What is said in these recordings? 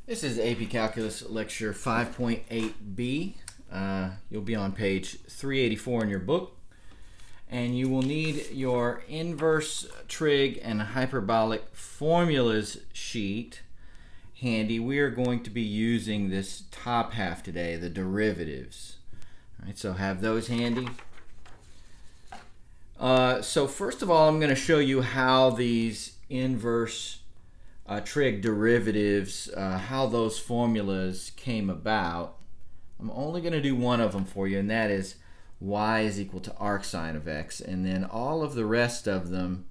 This is AP Calculus Lecture 5.8b. You'll be on page 384 in your book, and you will need your inverse, trig, and hyperbolic formulas sheet handy. We are going to be using this top half today, the derivatives. All right, so have those handy. So first of all, I'm going to show you how these inverse trig derivatives, how those formulas came about. I'm only going to do one of them for you, and that is y is equal to arc sine of x, and then all of the rest of them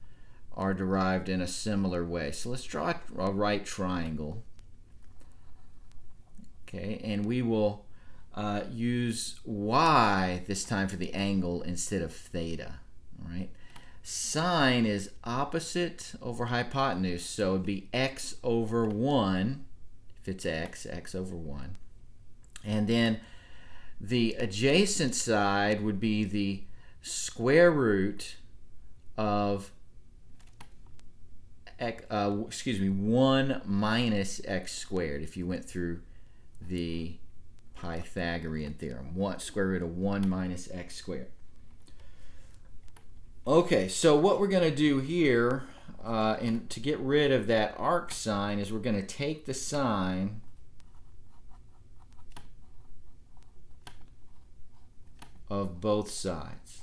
are derived in a similar way. So let's draw a right triangle. Okay, and we will use y this time for the angle instead of theta. All right. Sine is opposite over hypotenuse, so it would be x over 1, if it's x over 1. And then the adjacent side would be the square root of 1 minus x squared, if you went through the Pythagorean theorem. Square root of 1 minus x squared. Okay, so what we're going to do here to get rid of that arc sine is we're going to take the sine of both sides.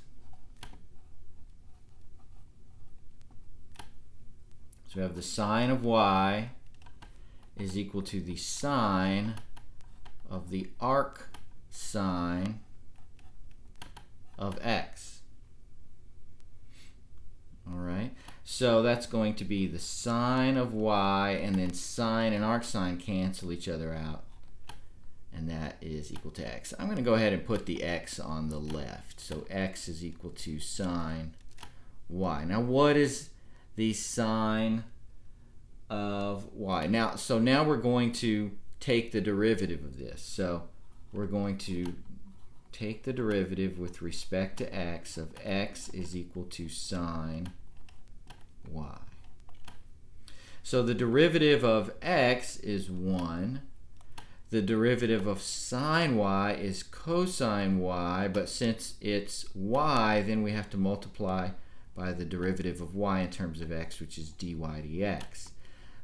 So we have the sine of y is equal to the sine of the arc sine of x. All right, so that's going to be the sine of y, and then sine and arc sine cancel each other out, and that is equal to x. I'm going to go ahead and put the x on the left. So x is equal to sine y. Now what is the sine of y? Now we're going to take the derivative of this. So we're going to take the derivative with respect to x of x is equal to sine y. So the derivative of x is 1. The derivative of sine y is cosine y, but since it's y, then we have to multiply by the derivative of y in terms of x, which is dy dx.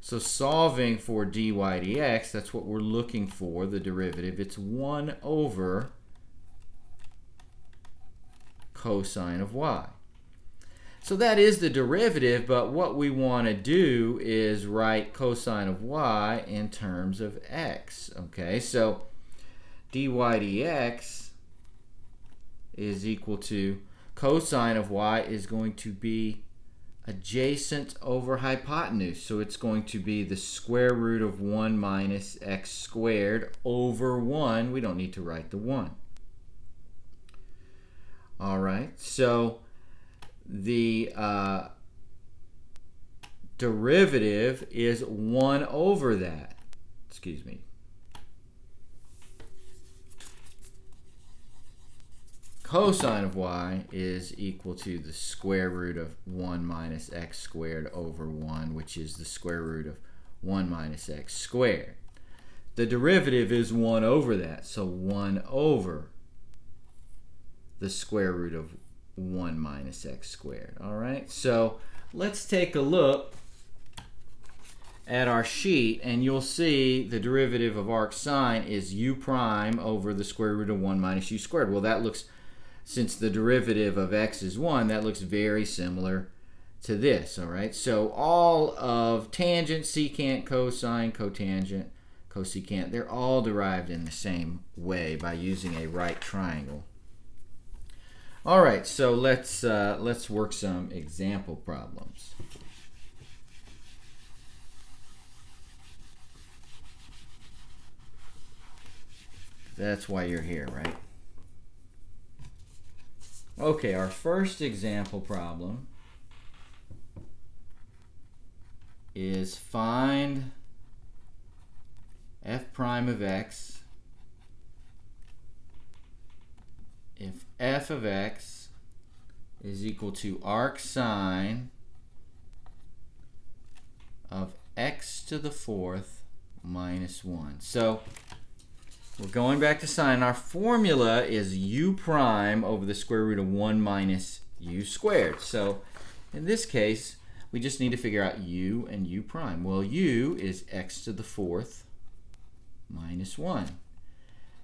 So solving for dy dx, that's what we're looking for, the derivative. It's 1 over cosine of y. So that is the derivative, but what we want to do is write cosine of y in terms of x. Okay, so dy dx is equal to cosine of y is going to be adjacent over hypotenuse. So it's going to be the square root of 1 minus x squared over 1. We don't need to write the 1. All right, so the derivative is 1 over that. Excuse me. Cosine of y is equal to the square root of 1 minus x squared over 1, which is the square root of 1 minus x squared. The derivative is 1 over that, so 1 over the square root of 1 minus x squared. All right, so let's take a look at our sheet, and you'll see the derivative of arc sine is u prime over the square root of 1 minus u squared. Well, that looks, since the derivative of x is 1, that looks very similar to this. All right, so all of tangent, secant, cosine, cotangent, cosecant, they're all derived in the same way by using a right triangle. All right, so let's work some example problems. That's why you're here, right? Okay, our first example problem is find f prime of x if f of x is equal to arc sine of x to the fourth minus 1. So we're going back to sine. Our formula is u prime over the square root of 1 minus u squared. So in this case, we just need to figure out u and u prime. Well, u is x to the 4th minus 1.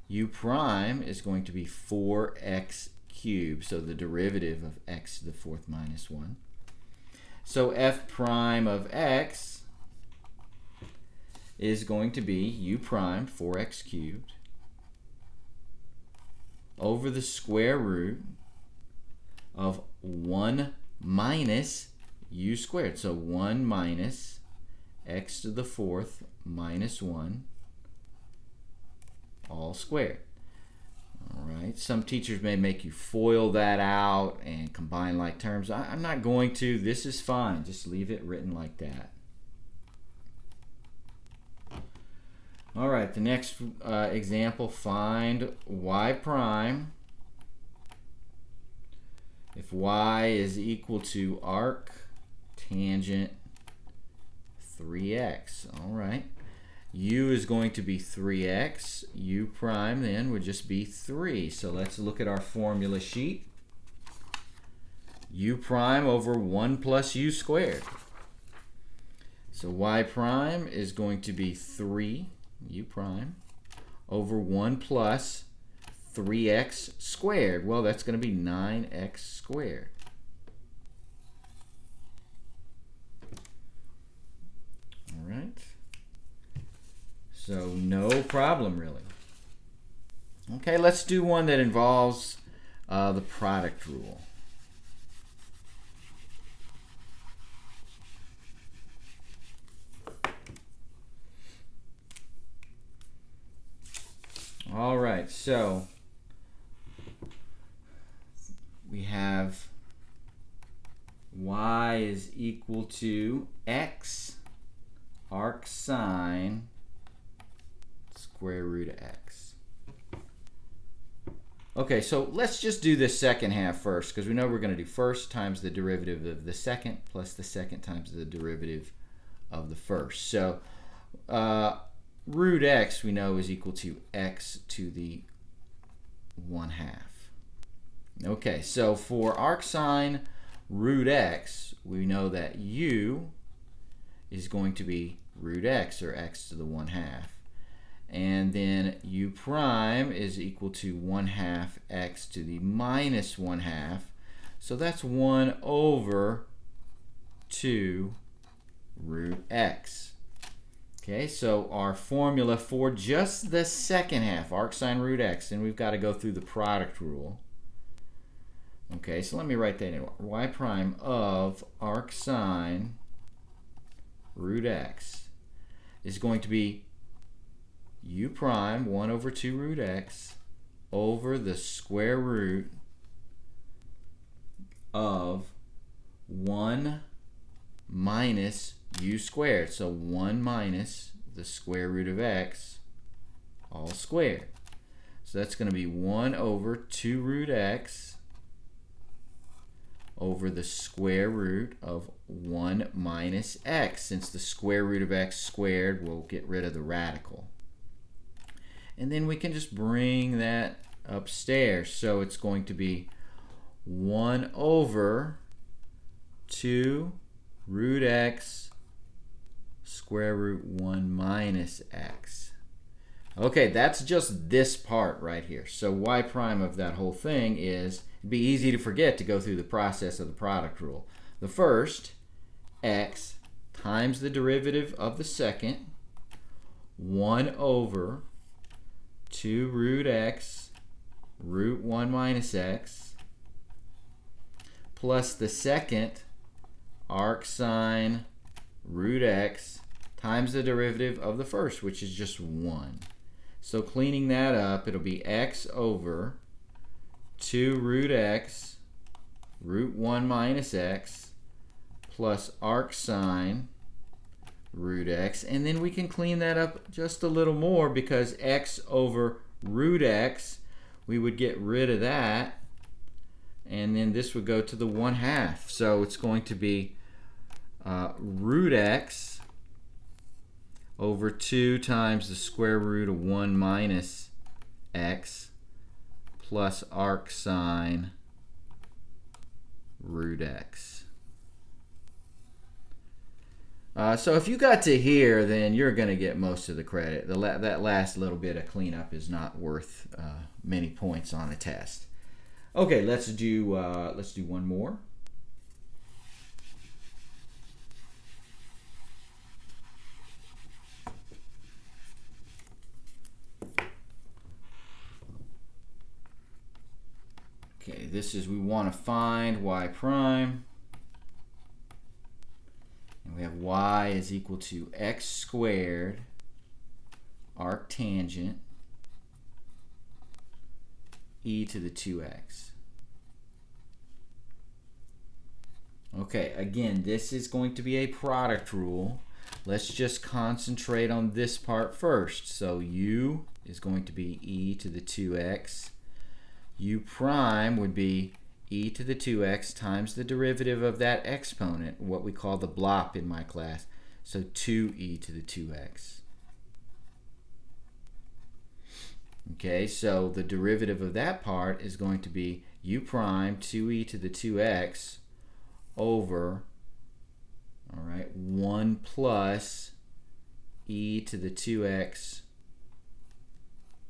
U prime is going to be 4x cubed, so the derivative of x to the 4th minus 1. So f prime of x is going to be u prime, 4x cubed, over the square root of 1 minus u squared. So 1 minus x to the 4th minus 1 all squared. All right, some teachers may make you FOIL that out and combine like terms. I'm not going to. This is fine. Just leave it written like that. All right, the next example, find y prime if y is equal to arc tangent 3x. All right. U is going to be 3x. U prime then would just be 3. So let's look at our formula sheet. U prime over 1 plus u squared. So y prime is going to be 3 u prime over 1 plus 3x squared. Well, that's going to be 9x squared. All right. So no problem really. Okay, let's do one that involves the product rule. All right, so we have y is equal to x arc sine square root of x. Okay, so let's just do this second half first, because we know we're going to do first times the derivative of the second plus the second times the derivative of the first. So root x we know is equal to x to the 1/2. Okay, so for arc sine root x, we know that u is going to be root x, or x to the 1/2. And then u prime is equal to 1/2 x to the minus 1/2. So that's 1 over 2 root x. Okay, so our formula for just the second half, arc sine root x, and we've got to go through the product rule. Okay, so let me write that in. Y prime of arc sine root x is going to be u prime 1 over 2 root x over the square root of 1 minus u squared. So 1 minus the square root of x all squared. So that's going to be 1 over 2 root x over the square root of 1 minus x. Since the square root of x squared, we'll get rid of the radical. And then we can just bring that upstairs. So it's going to be 1 over 2 root x square root 1 minus x. Okay, that's just this part right here. So y prime of that whole thing is, it'd be easy to forget to go through the process of the product rule. The first, x times the derivative of the second, 1 over 2 root x root 1 minus x, plus the second, arc sine root x times the derivative of the first, which is just 1. So cleaning that up, it'll be x over 2 root x root 1 minus x plus arc sine root x. And then we can clean that up just a little more, because x over root x, we would get rid of that. And then this would go to the 1/2. So it's going to be root x over 2 times the square root of 1 minus x plus arc sine root x. So if you got to here, then you're going to get most of the credit. That last little bit of cleanup is not worth many points on a test. Okay, let's do one more. Okay, this is, we want to find y prime. And we have y is equal to x squared arctangent e to the 2x. Okay, again, this is going to be a product rule. Let's just concentrate on this part first. So u is going to be e to the 2x. U prime would be e to the 2x times the derivative of that exponent, what we call the blop in my class. So 2e to the 2x. Okay, so the derivative of that part is going to be u prime 2e to the 2x over, all right, 1 plus e to the 2x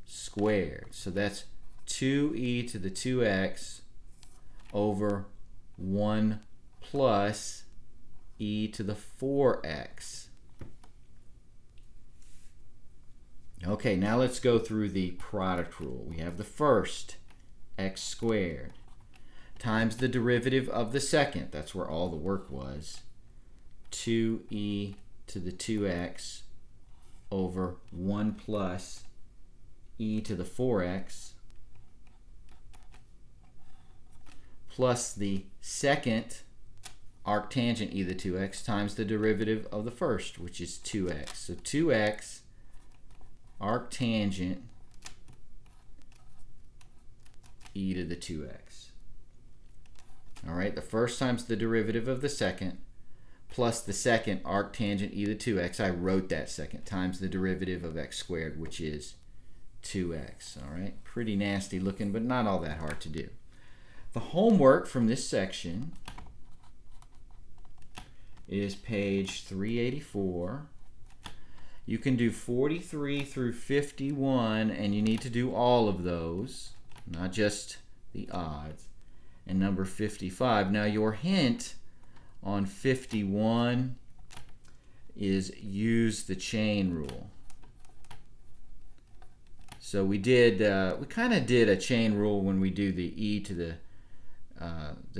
squared. So that's 2e to the 2x over 1 plus e to the 4x. Okay, now let's go through the product rule. We have the first, x squared, times the derivative of the second, that's where all the work was, 2e to the 2x over 1 plus e to the 4x, plus the second arctangent e to the 2x times the derivative of the first, which is 2x. So 2x arctangent e to the 2x. All right, the first times the derivative of the second, plus the second arctangent e to the 2x, I wrote that second, times the derivative of x squared, which is 2x. All right, pretty nasty looking, but not all that hard to do. The homework from this section is page 384. You can do 43 through 51, and you need to do all of those, not just the odds. And number 55. Now your hint on 51 is use the chain rule. So we kind of did a chain rule when we do the e to the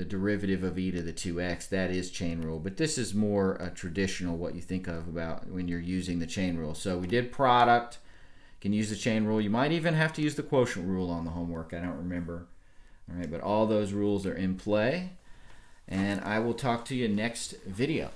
derivative of e to the 2x. That is chain rule, but this is more traditional, what you think of about when you're using the chain rule. So we did product, you can use the chain rule. You might even have to use the quotient rule on the homework, I don't remember. All right, but all those rules are in play, and I will talk to you next video.